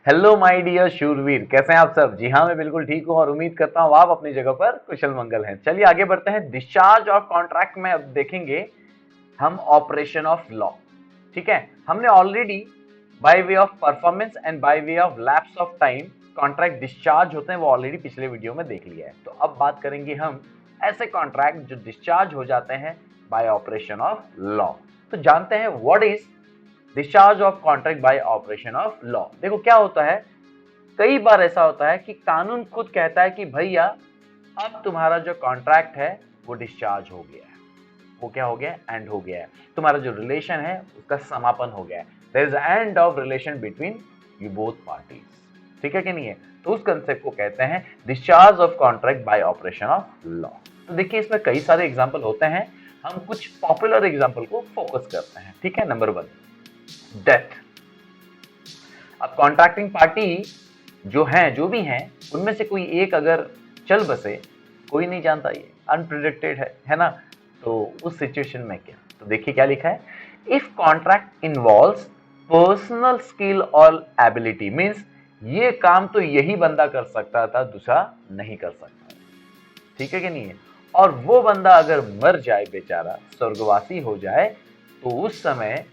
Hello my dear शूरवीर, कैसे हैं आप सब। जी हाँ, मैं बिल्कुल ठीक हूँ और उम्मीद करता हूँ आप अपनी जगह पर कुशल मंगल हैं। चलिए आगे बढ़ते हैं। डिस्चार्ज ऑफ कॉन्ट्रैक्ट में अब देखेंगे हम ऑपरेशन ऑफ लॉ। ठीक है, हमने already by way of performance and by way of lapse of time contract discharge होते हैं, वो ऑलरेडी पिछले वीडियो में देख लिया है। तो अब बात करेंगे हम ऐसे कॉन्ट्रैक्ट जो डिस्चार्ज हो जाते हैं बाय ऑपरेशन ऑफ लॉ। तो जानते हैं what is discharge of contract by operation of law. देखो क्या होता है, कई बार ऐसा होता है कि कानून खुद कहता है कि भैया अब तुम्हारा जो कॉन्ट्रैक्ट है वो डिस्चार्ज हो गया है, वो क्या हो गया, एंड हो गया है। तुम्हारा जो रिलेशन है उसका समापन हो गया है। There is end of relation between you both parties. ठीक है कि नहीं है। तो उस कंसेप्ट को कहते हैं discharge of contract by operation of law. तो देखिए इसमें कई सारे एग्जांपल होते हैं, हम कुछ पॉपुलर एग्जांपल को फोकस करते हैं। ठीक है, नंबर 1 डेथ। अब कॉन्ट्रैक्टिंग पार्टी जो हैं, जो भी हैं, उनमें से कोई एक अगर चल बसे, कोई नहीं जानता, ये अनप्रिडिक्टेड है ना। तो उस सिचुएशन में क्या, तो देखिए क्या लिखा है, if contract involves personal skill और एबिलिटी, मींस ये काम तो यही बंदा कर सकता था, दूसरा नहीं कर सकता। ठीक है कि नहीं है। और वो बंदा अगर मर जाए, बेचारा स्वर्गवासी हो जाए, तो उस समय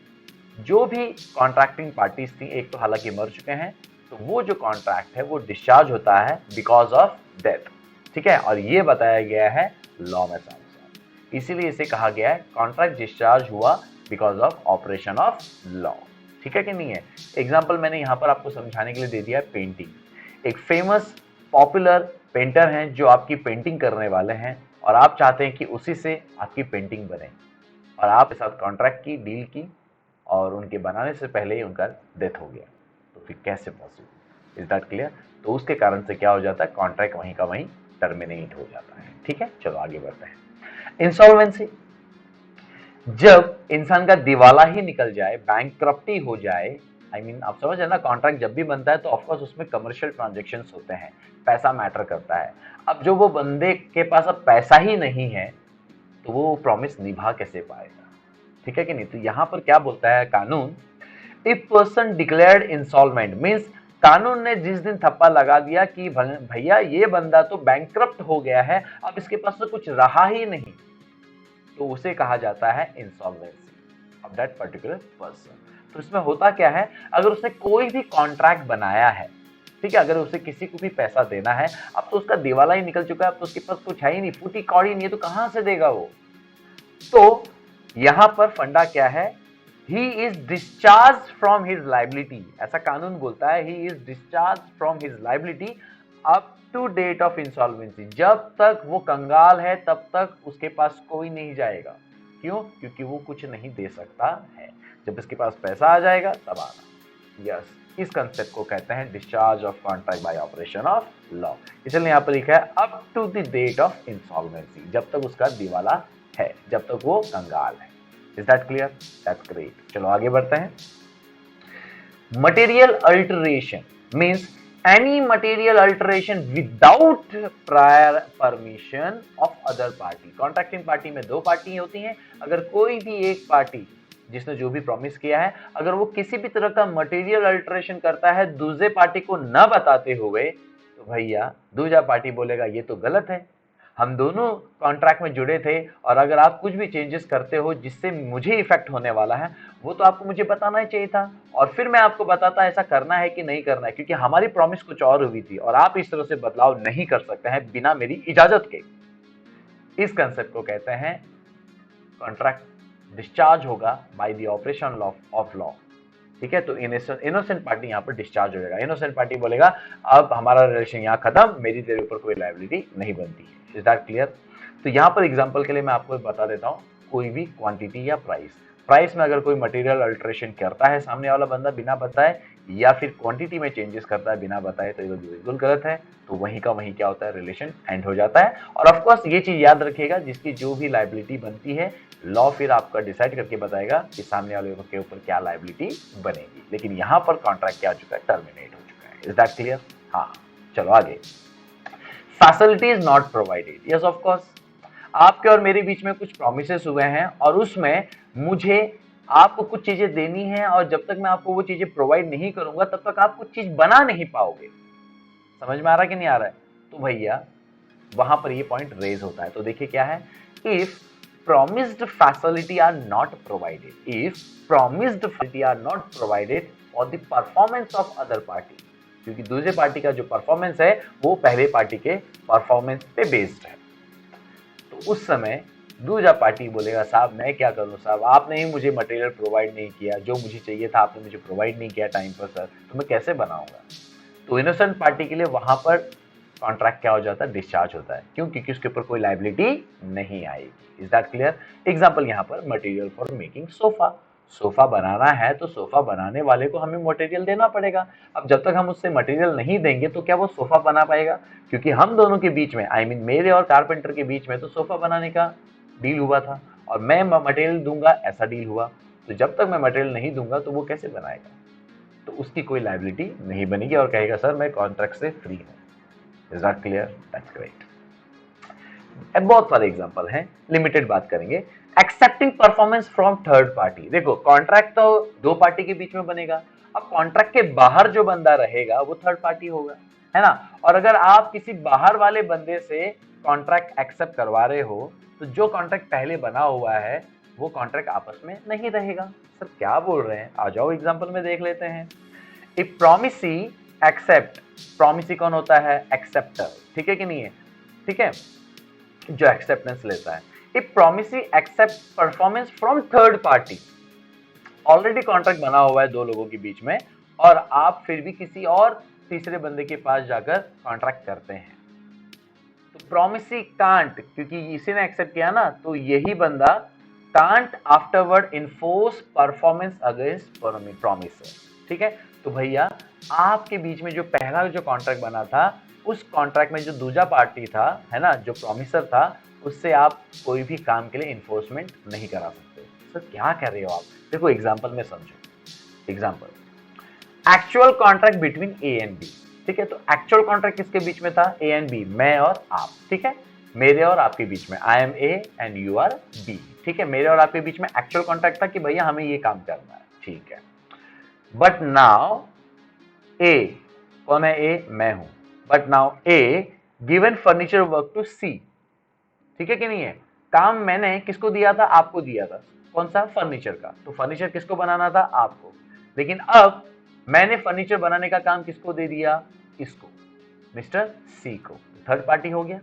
जो भी कॉन्ट्रैक्टिंग पार्टीज थी, एक तो हालांकि मर चुके हैं, तो वो जो कॉन्ट्रैक्ट है वो डिस्चार्ज होता है बिकॉज ऑफ डेथ। ठीक है, और ये बताया गया है लॉ में साफ साफ, इसीलिए इसे कहा गया है कॉन्ट्रैक्ट डिस्चार्ज हुआ because of operation of law. ठीक है कि नहीं है। एग्जाम्पल मैंने यहाँ पर आपको समझाने के लिए दे दिया है पेंटिंग। एक फेमस पॉपुलर पेंटर हैं जो आपकी पेंटिंग करने वाले हैं, और आप चाहते हैं कि उसी से आपकी पेंटिंग बने, और आप के साथ कॉन्ट्रैक्ट की, डील की, और उनके बनाने से पहले ही उनका डेथ हो गया। तो फिर कैसे पॉसिबल, इज दैट क्लियर। तो उसके कारण से क्या हो जाता है, कॉन्ट्रैक्ट वहीं का वहीं टर्मिनेट हो जाता है। ठीक है, चलो आगे बढ़ते हैं। इंसॉल्वेंसी, जब इंसान का दिवाला ही निकल जाए, बैंकक्रप्टी हो जाए, आई मीन आप समझ रहे ना, कॉन्ट्रैक्ट जब भी बनता है तो ऑफकोर्स उसमें कमर्शियल ट्रांजेक्शन्स होते हैं, पैसा मैटर करता है। अब जो वो बंदे के पास अब पैसा ही नहीं है, तो वो प्रॉमिस निभा कैसे पाएगा। ठीक है कि नहीं। तो यहां पर क्या बोलता है कानून, if person declared insolvent, means कानून ने जिस दिन थप्पा लगा दिया कि भैया ये बंदा तो बैंकक्रप्ट हो गया है, अब इसके पास तो कुछ रहा ही नहीं, तो उसे कहा जाता है insolvency of that particular person. तो इसमें होता क्या है, अगर उसने कोई भी कॉन्ट्रैक्ट बनाया है, ठीक है, अगर उसे किसी को भी पैसा देना है, अब तो उसका दिवाला ही निकल चुका है, अब तो उसके पास कुछ है ही नहीं, फूटी कौड़ी नहीं है, तो कहां से देगा वो। तो यहां पर फंडा क्या है, he is discharge from his liability, ऐसा कानून बोलता है, he is discharge from his liability up to date of insolvency. जब तक वो कंगाल है तब तक उसके पास कोई नहीं जाएगा। क्यों, क्योंकि वो कुछ नहीं दे सकता है, जब इसके पास पैसा आ जाएगा तब आना। यस, इस कंसेप्ट को कहते हैं discharge of contract by operation of law. इसलिए यहां पर लिखा है up to the date of insolvency, जब तक उसका दिवाला है, जब तक वो कंगाल है। Is that clear, that's great. चलो आगे बढ़ते हैं। Material alteration means any material alteration without prior permission of other party. Contracting party में दो पार्टी होती हैं, अगर कोई भी एक पार्टी जिसने जो भी प्रॉमिस किया है, अगर वो किसी भी तरह का मटेरियल अल्टरेशन करता है दूसरे पार्टी को न बताते हुए, तो भैया दूसरा पार्टी बोलेगा ये तो गलत है, हम दोनों कॉन्ट्रैक्ट में जुड़े थे, और अगर आप कुछ भी चेंजेस करते हो जिससे मुझे इफेक्ट होने वाला है, वो तो आपको मुझे बताना ही चाहिए था, और फिर मैं आपको बताता ऐसा करना है कि नहीं करना है, क्योंकि हमारी प्रॉमिस कुछ और हुई थी, और आप इस तरह से बदलाव नहीं कर सकते हैं बिना मेरी इजाजत के। इस कंसेप्ट को कहते हैं कॉन्ट्रैक्ट डिस्चार्ज होगा by the operation of law. ठीक है, तो इनोसेंट पार्टी यहाँ पर डिस्चार्ज हो जाएगा। इनोसेंट पार्टी बोलेगा अब हमारा रिलेशन यहाँ खत्म, मेरी तेरे ऊपर कोई लायबिलिटी नहीं बनती है। Is that clear. तो यहाँ पर एग्जांपल के लिए मैं आपको बता देता हूँ, कोई भी क्वांटिटी या प्राइस में अगर कोई मटेरियल अल्टरेशन करता है सामने वाला बंदा बिना बताए, या फिर क्वांटिटी में चेंजेस करता है बिना बताए, तो ये बिल्कुल गलत है। तो वहीं का वहीं क्या होता है, रिलेशन एंड हो जाता है। और ऑफकोर्स ये चीज याद रखिएगा, जिसकी जो भी लायबिलिटी बनती है, लॉ फिर आपका डिसाइड करके बताएगा कि सामने वाले के ऊपर क्या लायबिलिटी बनेगी। लेकिन यहां पर कॉन्ट्रैक्ट क्या हो चुका है, टर्मिनेट हो चुका है। Is that clear. हाँ, चलो आगे। Facilities not provided, yes of course, आपके और मेरे बीच में कुछ प्रोमिसेस हुए हैं, और उसमें मुझे आपको कुछ चीजें देनी है और जब तक मैं आपको वो चीजें प्रोवाइड नहीं करूंगा तब तक आप कुछ चीज बना नहीं पाओगे। समझ में आ रहा है कि नहीं आ रहा है? तो भैया वहां पर ये पॉइंट रेज होता है। तो देखिए क्या है, if promised facility are not provided, if promised facility are not provided for the performance of other party, क्योंकि दूसरे पार्टी का जो परफॉर्मेंस है वो पहले पार्टी के परफॉर्मेंस पे बेस्ड है, तो उस समय दूसरा पार्टी बोलेगा साहब मैं क्या करूं साहब, आपने ही मुझे मटेरियल प्रोवाइड नहीं किया, जो मुझे चाहिए था आपने मुझे प्रोवाइड नहीं किया टाइम पर सर, तो मैं कैसे बनाऊंगा। तो इनोसेंट पार्टी के लिए वहां पर कॉन्ट्रैक्ट क्या हो जाता है, डिस्चार्ज होता है। क्यों? क्योंकि उसके ऊपर कोई लाइबिलिटी नहीं आएगी। Is that clear? एग्जांपल यहाँ पर material for making sofa, sofa बनाना है तो सोफा बनाने वाले को हमें मटेरियल देना पड़ेगा। अब जब तक हम उससे मटेरियल नहीं देंगे तो क्या वो सोफा बना पाएगा? क्योंकि हम दोनों के बीच में, आई मीन मेरे और कारपेंटर के बीच में तो सोफा बनाने का डील हुआ था और मैं मटेरियल दूंगा ऐसा डील हुआ। तो जब तक मैं मटेरियल नहीं दूंगा तो वो कैसे बनाएगा? तो उसकी कोई लाइबिलिटी नहीं बनेगी और कहेगा सर मैं कॉन्ट्रैक्ट से फ्री हूं। Is that clear? That's great. बहुत सारे एग्जांपल हैं, लिमिटेड बात करेंगे। Accepting performance from third party, देखो कॉन्ट्रैक्ट तो दो पार्टी के बीच में बनेगा, अब कॉन्ट्रैक्ट के बाहर जो बंदा रहेगा वो थर्ड पार्टी होगा, है ना। और अगर आप किसी बाहर वाले बंदे से कॉन्ट्रैक्ट एक्सेप्ट करवा रहे हो तो जो कॉन्ट्रैक्ट पहले बना हुआ है वो कॉन्ट्रैक्ट आपस में नहीं रहेगा। सर क्या बोल रहे हैं? आ जाओ एग्जांपल में देख लेते हैं। इफ प्रोमिसी एक्सेप्ट, प्रोमिसी कौन होता है? एक्सेप्टर, ठीक है कि नहीं है? ठीक है, जो एक्सेप्टेंस लेता है। If promisee accept performance from third party, already contract बना हुआ है दो लोगों के बीच में और आप फिर भी किसी और तीसरे बंदे के पास जाकर कॉन्ट्रैक्ट करते हैं, तो प्रोमिसी कांट, क्योंकि इसी ने एक्सेप्ट किया ना, तो यही बंदा can't afterward enforce performance against promisor. ठीक है, तो भैया आपके बीच में जो पहला जो कॉन्ट्रैक्ट बना था उस कॉन्ट्रैक्ट में जो दूसरा पार्टी था, है ना, जो प्रोमिसर था, उससे आप कोई भी काम के लिए इन्फोर्समेंट नहीं करा सकते। सर क्या कर रहे हो आप? देखो एग्जांपल में समझो। Example, actual contract between A and B, ठीक है। तो एक्चुअल कॉन्ट्रैक्ट किसके बीच में था? ए एंड बी, मैं और आप, ठीक है, मेरे और आपके बीच में। I am A and you are B, ठीक है। मेरे और आपके बीच में एक्चुअल कॉन्ट्रैक्ट था कि भैया हमें ये काम करना है, ठीक है। बट नाउ ए, कौन है ए? मैं हूं। But now a given furniture work to see, ठीक है कि नहीं है? काम मैंने किसको दिया था? आपको दिया था। कौन सा? फर्नीचर का। तो फर्नीचर किसको बनाना था? आपको। लेकिन अब मैंने फर्नीचर बनाने का काम किसको दे दिया? इसको, मिस्टर सी को। थर्ड पार्टी हो गया।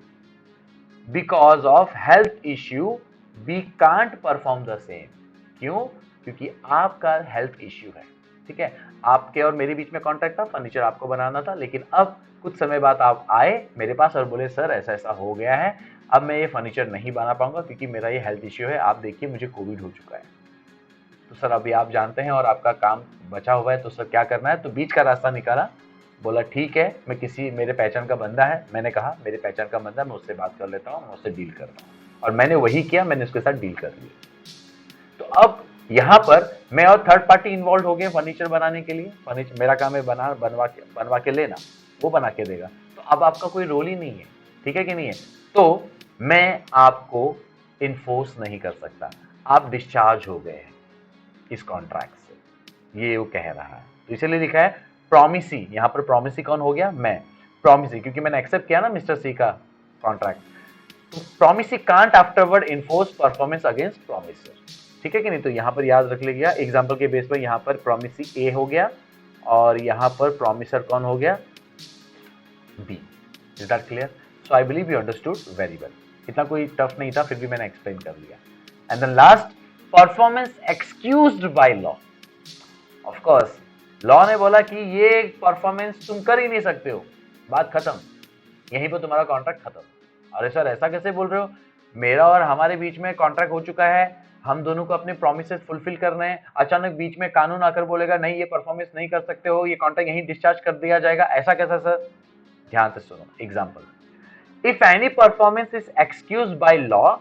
Because of health issue we can't perform the same. क्यों? क्योंकि आपका हेल्थ इश्यू है, ठीक है। आपके और मेरे बीच में कॉन्ट्रैक्ट था, फर्नीचर आपको बनाना था, लेकिन अब कुछ समय बाद आप आए मेरे पास और बोले सर ऐसा ऐसा हो गया है, अब मैं ये फर्नीचर नहीं बना पाऊंगा क्योंकि मेरा ये हेल्थ इश्यू है, आप देखिए मुझे कोविड हो चुका है। तो सर अभी आप जानते हैं और आपका काम बचा हुआ है, तो सर क्या करना है? तो बीच का रास्ता निकाला, बोला ठीक है, मैं किसी मेरे पहचान का बंदा है, मैंने कहा मेरे पहचान का बंदा है, मैं उससे बात कर लेता हूँ, मैं उससे डील करता हूँ, और मैंने वही किया, मैंने उसके साथ डील कर लिया। तो अब यहाँ पर मैं और थर्ड पार्टी इन्वॉल्व हो गए फर्नीचर बनाने के लिए। फर्नीचर मेरा काम है बनवा के लेना, वो बना के देगा, तो अब आपका कोई रोल ही नहीं है, ठीक है कि नहीं है? तो मैं आपको इन्फोर्स नहीं कर सकता, आप डिस्चार्ज हो गए हैं इस कॉन्ट्रैक्ट से, ये वो कह रहा है। तो इसलिए लिखा है प्रोमिसी। यहां पर प्रोमिसी कौन हो गया? मैं। प्रोमिसी क्योंकि मैंने एक्सेप्ट किया ना मिस्टर सी का कॉन्ट्रैक्ट, तो promisee can't afterward enforce performance against promisor, ठीक है कि नहीं? तो यहां पर याद रख लीजिएगा एग्जांपल के बेस पर, यहां पर प्रोमिसी ए हो गया और यहां पर प्रोमिसर कौन हो गया? B. Is that clear? So I believe you understood very well. इतना कोई टफ नहीं था, फिर भी मैंने एक्सप्लेन कर लिया। And then last, performance excused by law. Of course law ने बोला कि ये परफॉर्मेंस तुम कर ही नहीं सकते हो, बात खत्म, यहीं पर तुम्हारा कॉन्ट्रैक्ट खत्म। अरे सर ऐसा कैसे बोल रहे हो? मेरा और हमारे बीच में कॉन्ट्रैक्ट हो चुका है, हम दोनों को अपने प्रोमिसेस फुलफिल करने हैं, अचानक बीच में कानून आकर बोलेगा नहीं ये परफॉर्मेंस नहीं कर सकते हो, ये कॉन्ट्रैक्ट यहीं डिस्चार्ज कर दिया जाएगा, ऐसा कैसा सर? ध्यान से सुनो example, if any performance is excused by law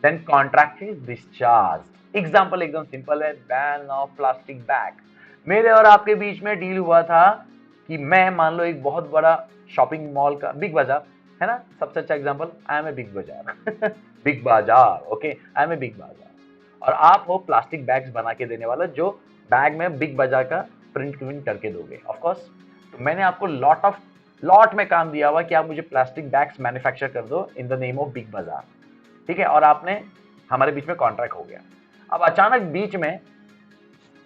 then contract is discharge. Example एकदम सिंपल है, बैन ऑफ प्लास्टिक बैग। मेरे और आपके बीच में डील हुआ था कि मैं मान लो एक बहुत बड़ा शॉपिंग मॉल का, बिग बाजार है ना सबसे अच्छा example, I am a Big Bazaar Big Bazaar, okay, I am a Big Bazaar, और आप हो प्लास्टिक बैग्स बना के देने वाला जो बैग में बिग बाजार का प्रिंट करके दोगे। ऑफ कोर्स, तो मैंने आपको लॉट में काम दिया हुआ कि आप मुझे प्लास्टिक बैग्स मैन्युफैक्चर कर दो in the name of big बाजार, ठीक है, और आपने हमारे बीच में कॉन्ट्रैक्ट हो गया। अब अचानक बीच में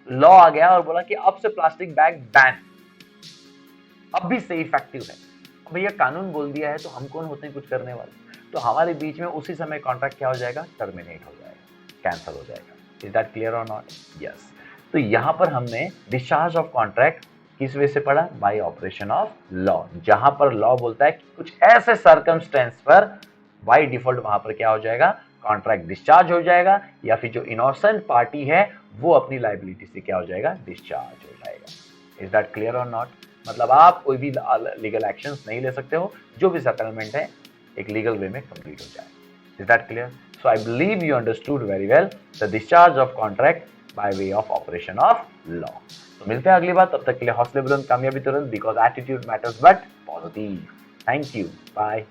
लॉ आ गया और बोला कि अब से प्लास्टिक बैग बैन, अब भी से इफेक्टिव है। भैया कानून बोल दिया है तो हम कौन होते हैं कुछ करने वाले? तो हमारे बीच में उसी समय कॉन्ट्रैक्ट क्या हो जाएगा? टर्मिनेट हो जाएगा, कैंसिल हो जाएगा। इज दैट क्लियर और नॉट? यस। तो यहां पर हमने डिस्चार्ज ऑफ कॉन्ट्रैक्ट किस वे से पढ़ा? Bye operation of law. जहां पर लॉ बोलता है कि कुछ ऐसे सर्कमस्टेंस पर बाय डिफॉल्ट वहां पर क्या हो जाएगा? कॉन्ट्रैक्ट डिस्चार्ज हो जाएगा, या फिर जो इनोसेंट पार्टी है वो अपनी लायबिलिटी से क्या हो जाएगा? डिस्चार्ज हो जाएगा। इज दैट क्लियर और नॉट? मतलब आप कोई भी लीगल एक्शंस नहीं ले सकते हो, जो भी सेटलमेंट है एक लीगल वे में कंप्लीट हो जाए। Is that clear? So I believe you understood very well the discharge of contract by way of operation of law. तो मिलते हैं अगली बार, तब तक के लिए हौसले बुलंद, कामयाबी तुरंत, because attitude matters but positive. Thank you, bye.